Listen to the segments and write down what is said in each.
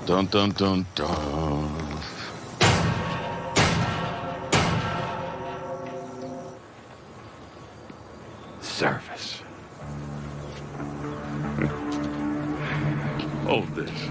Dun, dun, dun, dun. Service. Hold this.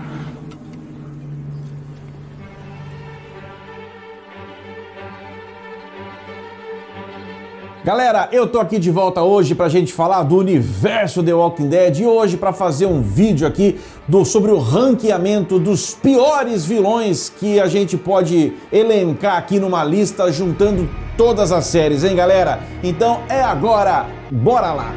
Galera, eu tô aqui de volta hoje pra gente falar do universo The Walking Dead e hoje pra fazer um vídeo aqui sobre o ranqueamento dos piores vilões que a gente pode elencar aqui numa lista juntando todas as séries, hein, galera? Então é agora, bora lá!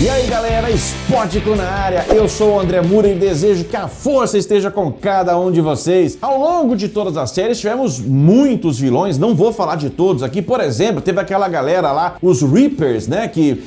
E aí galera, Spótico na área, eu sou o André Moura e desejo que a força esteja com cada um de vocês. Ao longo de todas as séries tivemos muitos vilões, não vou falar de todos aqui, por exemplo, teve aquela galera lá, os Reapers, né, que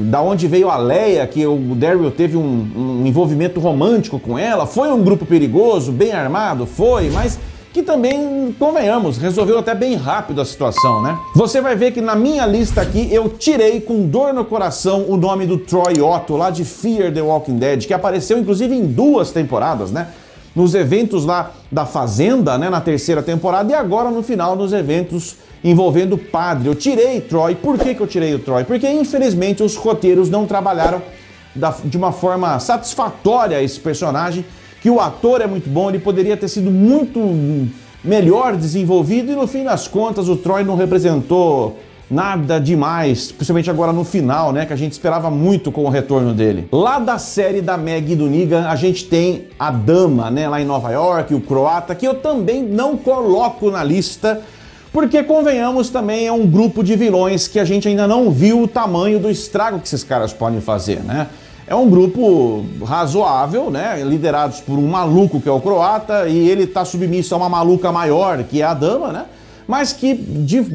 da onde veio a Leia, que o Daryl teve um envolvimento romântico com ela, foi um grupo perigoso, bem armado, foi, mas que também, convenhamos, resolveu até bem rápido a situação, né? Você vai ver que na minha lista aqui eu tirei com dor no coração o nome do Troy Otto, lá de Fear the Walking Dead, que apareceu inclusive em 2 temporadas, né? Nos eventos lá da Fazenda, né, na 3ª temporada, e agora no final nos eventos envolvendo o padre. Eu tirei Troy. Por que eu tirei o Troy? Porque infelizmente os roteiros não trabalharam de uma forma satisfatória esse personagem, que o ator é muito bom, ele poderia ter sido muito melhor desenvolvido e no fim das contas o Troy não representou nada demais, principalmente agora no final, né, que a gente esperava muito com o retorno dele. Lá da série da Maggie e do Negan, a gente tem a Dama, né, lá em Nova York, o croata, que eu também não coloco na lista, porque, convenhamos, também é um grupo de vilões que a gente ainda não viu o tamanho do estrago que esses caras podem fazer, né? É um grupo razoável, né? Liderados por um maluco que é o croata e ele está submisso a uma maluca maior que é a Dama, né? Mas que de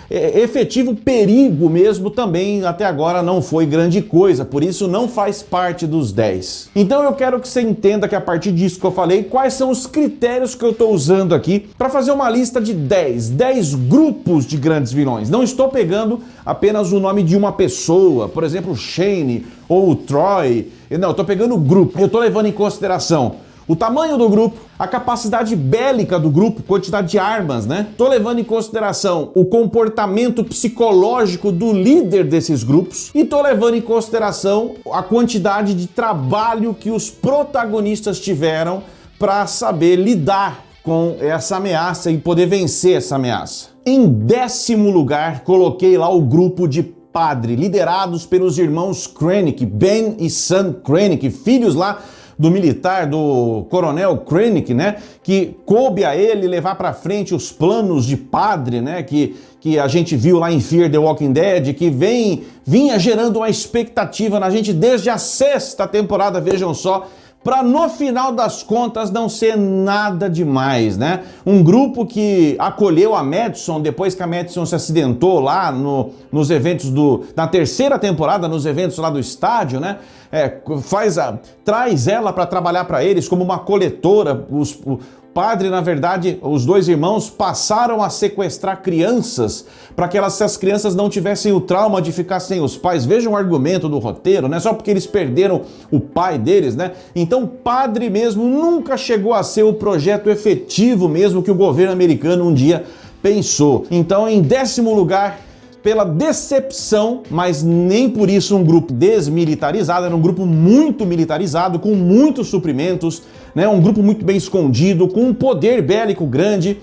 efetivo perigo mesmo também até agora não foi grande coisa, por isso não faz parte dos 10. Então eu quero que você entenda que a partir disso que eu falei, quais são os critérios que eu estou usando aqui para fazer uma lista de 10 grupos de grandes vilões. Não estou pegando apenas o nome de uma pessoa, por exemplo, o Shane ou o Troy, não, eu estou pegando o grupo, eu estou levando em consideração o tamanho do grupo, a capacidade bélica do grupo, quantidade de armas, né? Tô levando em consideração o comportamento psicológico do líder desses grupos e tô levando em consideração a quantidade de trabalho que os protagonistas tiveram para saber lidar com essa ameaça e poder vencer essa ameaça. Em 10º lugar, coloquei lá o grupo de padre, liderados pelos irmãos Krennic, Ben e Sam Krennic, filhos lá do militar, do coronel Krennic, né, que coube a ele levar para frente os planos de padre, né, que a gente viu lá em Fear the Walking Dead, que vinha gerando uma expectativa na gente desde a 6ª temporada, vejam só, para no final das contas não ser nada demais, né? Um grupo que acolheu a Madison depois que a Madison se acidentou lá nos eventos na 3ª temporada, nos eventos lá do estádio, né? Traz ela para trabalhar para eles como uma coletora. O padre, na verdade, os 2 irmãos passaram a sequestrar crianças para que essas crianças não tivessem o trauma de ficar sem os pais. Vejam o argumento do roteiro, né? Só porque eles perderam o pai deles, né? Então, padre mesmo nunca chegou a ser o projeto efetivo mesmo que o governo americano um dia pensou. Então, em 10º lugar, pela decepção, mas nem por isso um grupo desmilitarizado, era um grupo muito militarizado, com muitos suprimentos, né? Um grupo muito bem escondido, com um poder bélico grande,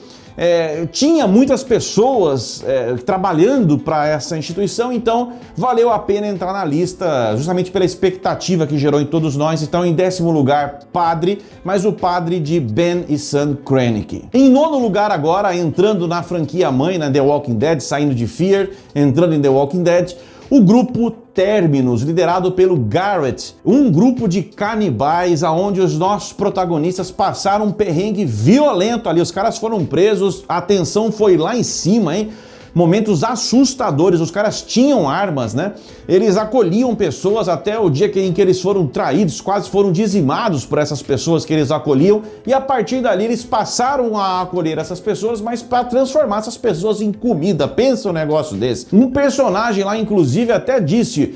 tinha muitas pessoas trabalhando para essa instituição, então valeu a pena entrar na lista, justamente pela expectativa que gerou em todos nós. Então, em 10º lugar, padre, mas o padre de Ben e Sam Krennic. Em 9º lugar agora, entrando na franquia mãe, na The Walking Dead, saindo de Fear, entrando em The Walking Dead, o grupo Terminus, liderado pelo Garrett, um grupo de canibais aonde os nossos protagonistas passaram um perrengue violento ali, os caras foram presos, a tensão foi lá em cima, hein? momentos assustadores. Os caras tinham armas, né? Eles acolhiam pessoas até o dia em que eles foram traídos, quase foram dizimados por essas pessoas que eles acolhiam, e a partir dali eles passaram a acolher essas pessoas, mas para transformar essas pessoas em comida. Pensa um negócio desse. Um personagem lá, inclusive, até disse: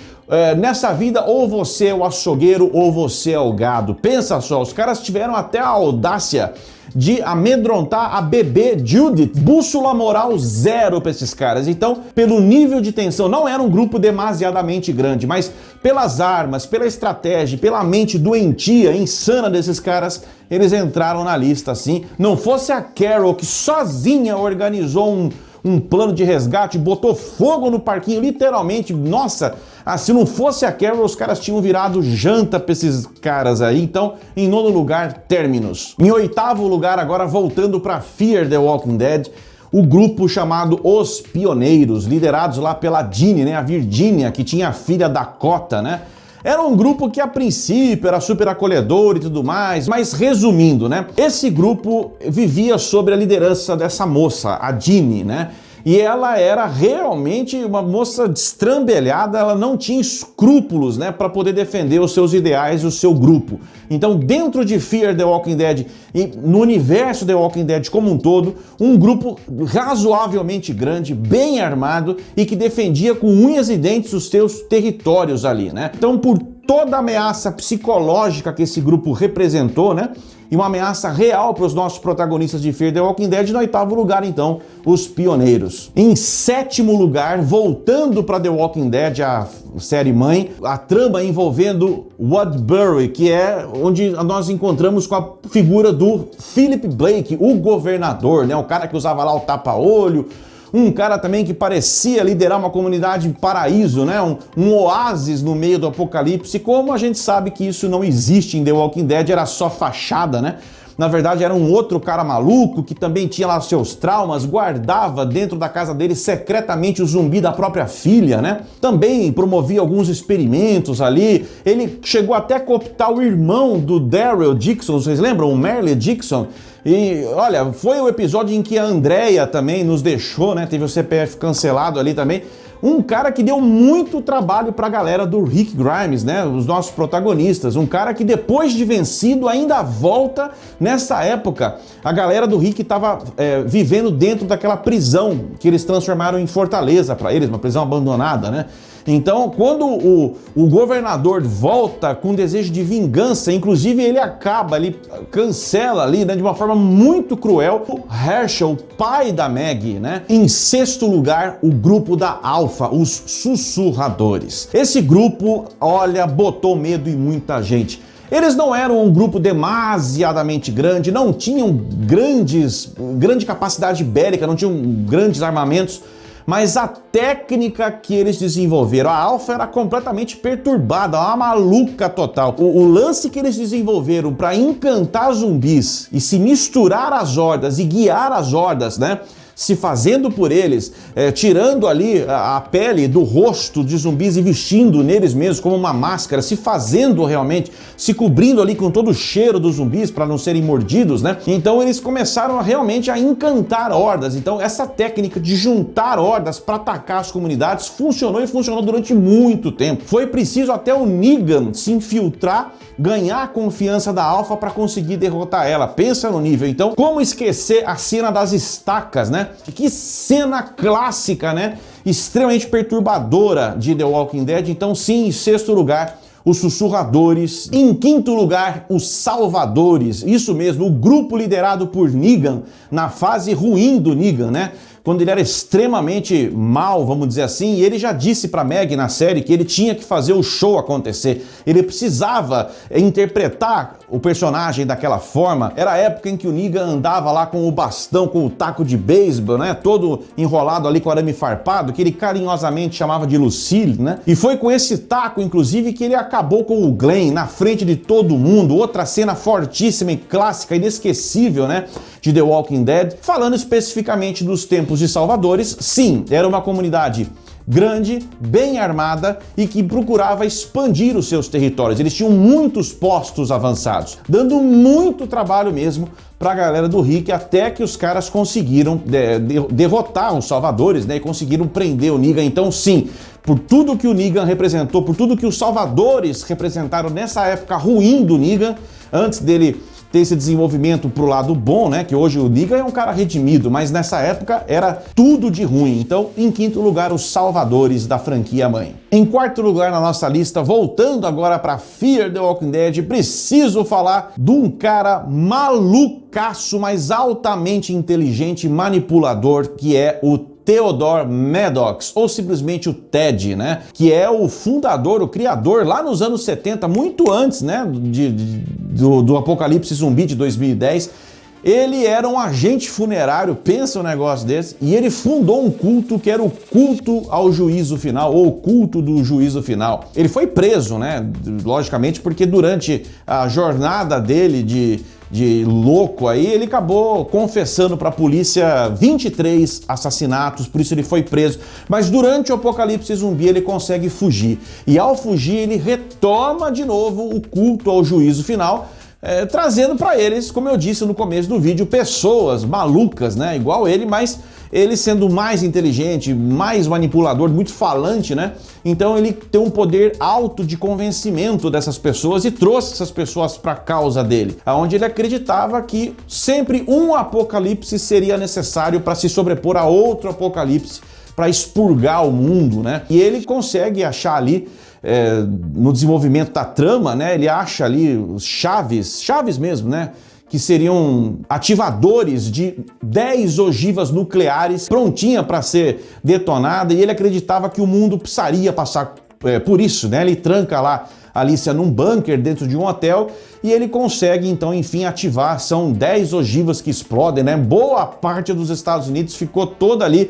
nessa vida, ou você é o açougueiro ou você é o gado. Pensa só, os caras tiveram até a audácia de amedrontar a bebê Judith. Bússola moral zero para esses caras. Então, pelo nível de tensão, não era um grupo demasiadamente grande, mas pelas armas, pela estratégia, pela mente doentia, insana desses caras, eles entraram na lista assim. Não fosse a Carol, que sozinha organizou um plano de resgate, botou fogo no parquinho, literalmente. Nossa, se não fosse a Carol, os caras tinham virado janta pra esses caras aí. Então, em nono lugar, Terminus. Em oitavo lugar, agora voltando pra Fear the Walking Dead, o grupo chamado Os Pioneiros, liderados lá pela Jeannie, né, a Virginia, que tinha a filha Dakota, né? Era um grupo que a princípio era super acolhedor e tudo mais, mas resumindo, né? Esse grupo vivia sob a liderança dessa moça, a Jeannie, né? E ela era realmente uma moça destrambelhada, ela não tinha escrúpulos, né, para poder defender os seus ideais e o seu grupo. Então, dentro de Fear the Walking Dead e no universo The Walking Dead como um todo, um grupo razoavelmente grande, bem armado e que defendia com unhas e dentes os seus territórios ali, né? Então, por toda a ameaça psicológica que esse grupo representou, né? E uma ameaça real para os nossos protagonistas de Fear the Walking Dead. No oitavo lugar, então, Os Pioneiros. Em sétimo lugar, voltando para The Walking Dead, a série mãe, a trama envolvendo Woodbury, que é onde nós encontramos com a figura do Philip Blake, o governador, né? O cara que usava lá o tapa-olho, um cara também que parecia liderar uma comunidade paraíso, né? Um oásis no meio do apocalipse. Como a gente sabe que isso não existe em The Walking Dead, era só fachada, né? Na verdade, era um outro cara maluco que também tinha lá seus traumas, guardava dentro da casa dele secretamente o zumbi da própria filha, né? Também promovia alguns experimentos ali. Ele chegou até a cooptar o irmão do Daryl Dixon, vocês lembram? O Merle Dixon. E olha, foi o episódio em que a Andrea também nos deixou, né? Teve o CPF cancelado ali também. Um cara que deu muito trabalho pra galera do Rick Grimes, né? Os nossos protagonistas. Um cara que depois de vencido ainda volta. Nessa época, a galera do Rick estava vivendo dentro daquela prisão que eles transformaram em fortaleza pra eles, uma prisão abandonada, né? Então, quando o governador volta com desejo de vingança, inclusive ele cancela ali, né, de uma forma muito cruel, o Herschel, pai da Maggie, né? Em sexto lugar, o grupo da Alpha, os Sussurradores. Esse grupo, olha, botou medo em muita gente. Eles não eram um grupo demasiadamente grande, não tinham grande capacidade bélica, não tinham grandes armamentos, mas a técnica que eles desenvolveram, a Alpha era completamente perturbada, uma maluca total. O lance que eles desenvolveram para encantar zumbis e se misturar às hordas e guiar as hordas, né? Se fazendo por eles, tirando ali a pele do rosto de zumbis e vestindo neles mesmos como uma máscara, se fazendo realmente, se cobrindo ali com todo o cheiro dos zumbis para não serem mordidos, né? Então eles começaram realmente a encantar hordas. Então essa técnica de juntar hordas para atacar as comunidades funcionou e funcionou durante muito tempo. Foi preciso até o Negan se infiltrar, ganhar a confiança da Alpha para conseguir derrotar ela. Pensa no nível. Então, como esquecer a cena das estacas, né? Que cena clássica, né? Extremamente perturbadora de The Walking Dead. Então, sim, em sexto lugar, os Sussurradores. Em quinto lugar, os Salvadores. Isso mesmo, o grupo liderado por Negan, na fase ruim do Negan, né? Quando ele era extremamente mal, vamos dizer assim, e ele já disse pra Maggie na série que ele tinha que fazer o show acontecer. Ele precisava interpretar o personagem daquela forma. Era a época em que o Negan andava lá com o bastão, com o taco de beisebol, né? Todo enrolado ali com arame farpado, que ele carinhosamente chamava de Lucille, né? E foi com esse taco, inclusive, que ele acabou com o Glenn na frente de todo mundo. Outra cena fortíssima e clássica, inesquecível, né? De The Walking Dead. Falando especificamente dos tempos de Salvadores, sim, era uma comunidade grande, bem armada e que procurava expandir os seus territórios. Eles tinham muitos postos avançados, dando muito trabalho mesmo para a galera do Rick, até que os caras conseguiram derrotar os salvadores, né, e conseguiram prender o Negan. Então sim, por tudo que o Negan representou, por tudo que os salvadores representaram nessa época ruim do Negan, antes dele ter esse desenvolvimento pro lado bom, né? Que hoje o Negan é um cara redimido, mas nessa época era tudo de ruim. Então, em quinto lugar, os salvadores da franquia mãe. Em quarto lugar na nossa lista, voltando agora para Fear the Walking Dead, preciso falar de um cara malucaço, mas altamente inteligente e manipulador, que é o Theodore Maddox, ou simplesmente o Ted, né? Que é o fundador, o criador, lá nos anos 70, muito antes, né, do Apocalipse Zumbi de 2010. Ele era um agente funerário, pensa um negócio desse, e ele fundou um culto que era o culto ao juízo final, ou o culto do juízo final. Ele foi preso, né, logicamente, porque durante a jornada dele de louco aí, ele acabou confessando para a polícia 23 assassinatos, por isso ele foi preso. Mas durante o Apocalipse Zumbi ele consegue fugir. E ao fugir ele retoma de novo o culto ao juízo final, trazendo para eles, como eu disse no começo do vídeo, pessoas malucas, né, igual ele, mas ele sendo mais inteligente, mais manipulador, muito falante, né? Então ele tem um poder alto de convencimento dessas pessoas e trouxe essas pessoas para a causa dele, aonde ele acreditava que sempre um apocalipse seria necessário para se sobrepor a outro apocalipse, para expurgar o mundo, né? E ele consegue achar ali, no desenvolvimento da trama, né? Ele acha ali os chaves mesmo, né? Que seriam ativadores de 10 ogivas nucleares prontinha para ser detonada, e ele acreditava que o mundo precisaria passar por isso, né? Ele tranca lá a Alicia num bunker dentro de um hotel e ele consegue então, enfim, ativar. São 10 ogivas que explodem, né? Boa parte dos Estados Unidos ficou toda ali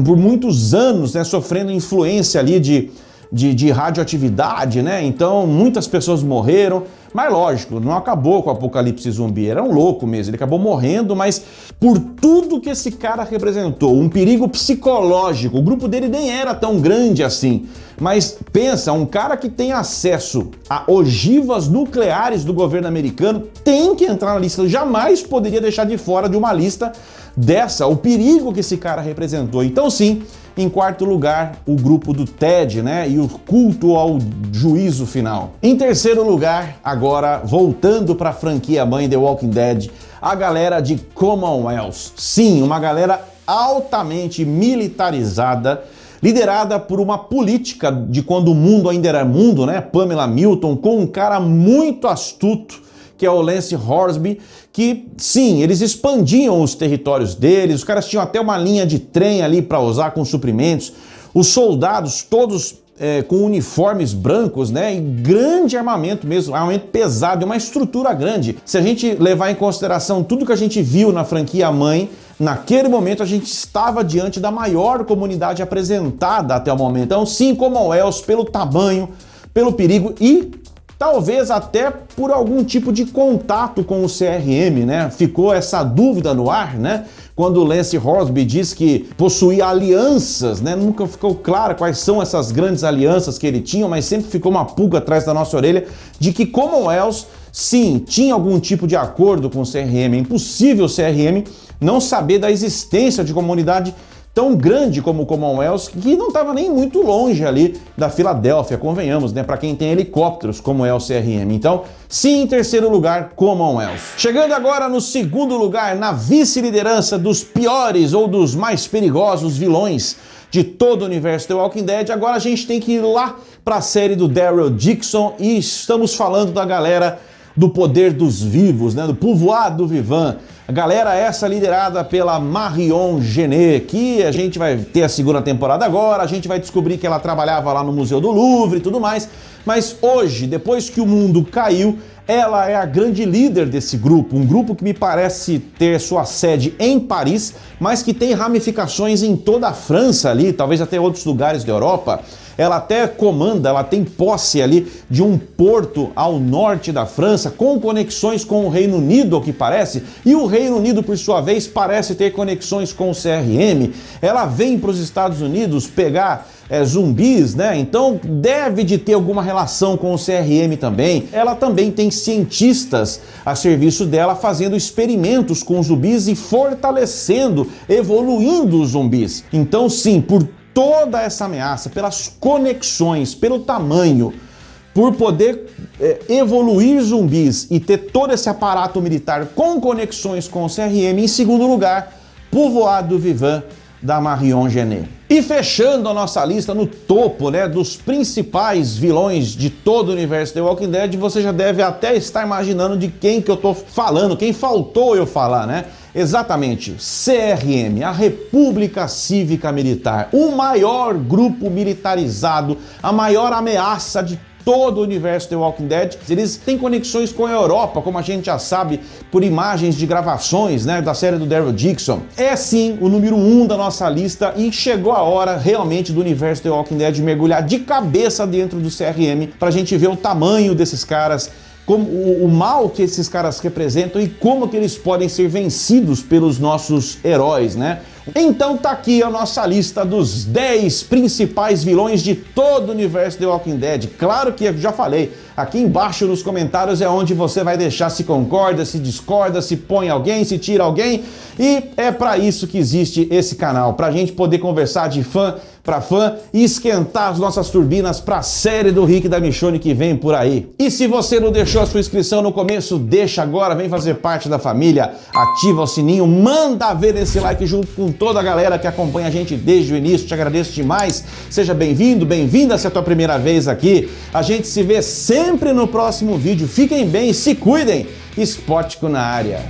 por muitos anos, né, sofrendo influência ali de radioatividade, né? Então muitas pessoas morreram, mas lógico, não acabou com o Apocalipse Zumbi, era um louco mesmo, ele acabou morrendo, mas por tudo que esse cara representou, um perigo psicológico, o grupo dele nem era tão grande assim, mas pensa, um cara que tem acesso a ogivas nucleares do governo americano tem que entrar na lista, jamais poderia deixar de fora de uma lista dessa, o perigo que esse cara representou. Então sim, em quarto lugar, o grupo do Ted, né, e o culto ao juízo final. Em terceiro lugar, agora voltando para a franquia mãe The Walking Dead, a galera de Commonwealth. Sim, uma galera altamente militarizada, liderada por uma política de quando o mundo ainda era mundo, né, Pamela Milton, com um cara muito astuto, que é o Lance Horsby, que sim, eles expandiam os territórios deles, os caras tinham até uma linha de trem ali para usar com suprimentos, os soldados todos com uniformes brancos, né, e grande armamento mesmo, armamento pesado, uma estrutura grande. Se a gente levar em consideração tudo que a gente viu na franquia mãe, naquele momento a gente estava diante da maior comunidade apresentada até o momento. Então sim, Commonwealth, pelo tamanho, pelo perigo e talvez até por algum tipo de contato com o CRM, né? Ficou essa dúvida no ar, né? Quando o Lance Horsby diz que possuía alianças, né? Nunca ficou claro quais são essas grandes alianças que ele tinha, mas sempre ficou uma pulga atrás da nossa orelha de que Commonwealth, sim, tinha algum tipo de acordo com o CRM. É impossível o CRM não saber da existência de comunidade tão grande como o Commonwealth, que não estava nem muito longe ali da Filadélfia, convenhamos, né? Para quem tem helicópteros, como é o CRM. Então, sim, em terceiro lugar, Commonwealth. Chegando agora no segundo lugar, na vice-liderança dos piores ou dos mais perigosos vilões de todo o universo The Walking Dead, agora a gente tem que ir lá para a série do Daryl Dixon e estamos falando da galera do poder dos vivos, né? Do povoado Vivan. A galera essa liderada pela Marion Genet, que a gente vai ter a segunda temporada agora, a gente vai descobrir que ela trabalhava lá no Museu do Louvre e tudo mais, mas hoje, depois que o mundo caiu, ela é a grande líder desse grupo, um grupo que me parece ter sua sede em Paris, mas que tem ramificações em toda a França ali, talvez até outros lugares da Europa. Ela até comanda, ela tem posse ali de um porto ao norte da França, com conexões com o Reino Unido, ao que parece, e o Reino Unido, por sua vez, parece ter conexões com o CRM. Ela vem para os Estados Unidos pegar zumbis, né? Então deve de ter alguma relação com o CRM também. Ela também tem cientistas a serviço dela fazendo experimentos com zumbis e fortalecendo, evoluindo os zumbis. Então sim, por toda essa ameaça, pelas conexões, pelo tamanho, por poder evoluir zumbis e ter todo esse aparato militar com conexões com o CRM, em segundo lugar, Povoado Vivant, da Marion Genet. E fechando a nossa lista no topo, né, dos principais vilões de todo o universo The Walking Dead, você já deve até estar imaginando de quem que eu tô falando, quem faltou eu falar, né? Exatamente, CRM, a República Cívica Militar, o maior grupo militarizado, a maior ameaça de todo o universo The Walking Dead. Eles têm conexões com a Europa, como a gente já sabe por imagens de gravações, né, da série do Daryl Dixon. É sim o número 1 da nossa lista e chegou a hora realmente do universo The Walking Dead mergulhar de cabeça dentro do CRM pra gente ver o tamanho desses caras, como o mal que esses caras representam e como que eles podem ser vencidos pelos nossos heróis, né? Então tá aqui a nossa lista dos 10 principais vilões de todo o universo The Walking Dead. Claro que eu já falei, aqui embaixo nos comentários é onde você vai deixar se concorda, se discorda, se põe alguém, se tira alguém. E é pra isso que existe esse canal, pra gente poder conversar de fã para fã e esquentar as nossas turbinas para a série do Rick e da Michonne que vem por aí. E se você não deixou a sua inscrição no começo, deixa agora, vem fazer parte da família, ativa o sininho, manda ver esse like junto com toda a galera que acompanha a gente desde o início, te agradeço demais, seja bem-vindo, bem-vinda se é a tua primeira vez aqui, a gente se vê sempre no próximo vídeo, fiquem bem, se cuidem, Spótico na área.